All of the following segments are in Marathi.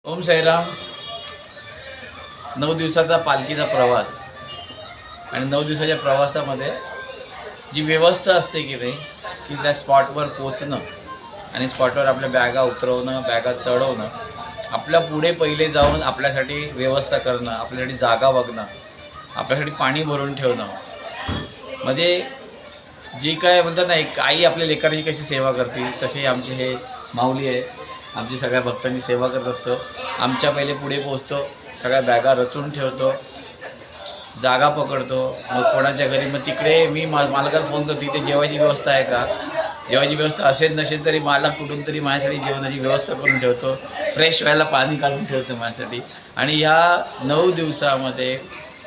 ओम साईराम. 9 दिवसाचा पालखीचा प्रवास आणि 9 दिवसाच्या प्रवासामध्ये जी व्यवस्था असते की नाही की त्या स्पॉटवर पोचणं आणि स्पॉटवर आपल्या बॅगा उतरवणं, बॅगा चढवणं, आपल्या पुढे पहिले जाऊन आपल्यासाठी व्यवस्था करणं, आपल्यासाठी जागा बघणं, आपल्यासाठी पाणी भरून ठेवणं, म्हणजे जी काय म्हणतात ना, एक आई आपल्या लेकराची कशी सेवा करते तशी आमचे हे माऊली आहे. आमची सगळ्या भक्तांची सेवा करत असतो. आमच्या पहिले पुढे पोचतो, सगळ्या बॅगा रचून ठेवतो, जागा पकडतो. मग कोणाच्या घरी मग तिकडे मी मालकाला फोन करतो, तिथे जेवायची व्यवस्था आहे का. जेवायची व्यवस्था असेल नसेल तरी मालक कुठून तरी माझ्यासाठी जेवणाची व्यवस्था करून ठेवतो, फ्रेश व्हायला पाणी काढून ठेवतो माझ्यासाठी. आणि ह्या 9 दिवसामध्ये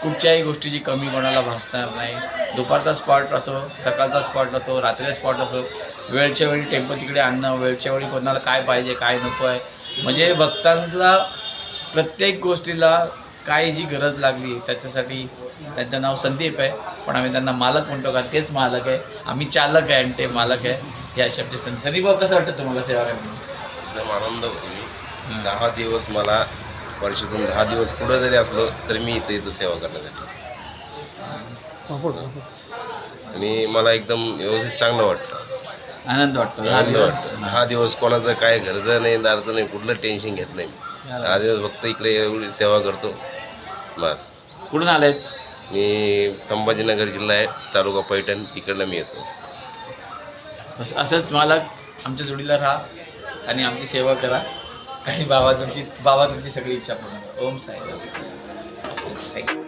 कुठच्याही गोष्टीची कमी कोणाला भासणार नाही. दुपारचा स्पॉट असो, सकाळचा स्पॉट असो, रात्रीचा स्पॉट असो, वेळच्या वेळी टेम्पो तिकडे आणणं, वेळच्या वेळी कोणाला काय पाहिजे काय नको आहे, म्हणजे भक्तांना प्रत्येक गोष्टीला काय जी गरज लागली त्याच्यासाठी. त्यांचं नाव संदीप आहे, पण आम्ही त्यांना मालक म्हणतो का तेच मालक आहे, आम्ही चालक आहे आणि ते मालक आहे. या शब्द संदीप भाऊ, कसं वाटतं तुम्हाला सेवा करणं? एकदम आनंद होतो. मी 10 दिवस, मला वर्षातून 10 दिवस कुठं जरी असलो तरी मी इथे येतो सेवा करण्यासाठी. आणि मला एकदम व्यवस्थित चांगलं वाटतं, आनंद वाटतो. आनंद वाटतं. 10 दिवस कोणाचं काय घरचं नाही, दारचं नाही, कुठलं टेन्शन घेत नाही. 10 दिवस फक्त इकडे एवढी सेवा करतो बस. कुठून आलेत? मी संभाजीनगर जिल्हा आहे, तालुका पैठण, तिकडनं मी येतो. असंच मालक आमच्या जोडीला राहा आणि आमची सेवा करा आणि बाबा तुमची सगळी इच्छा पूर्ण करा. ओम साईराम. थँक्यू.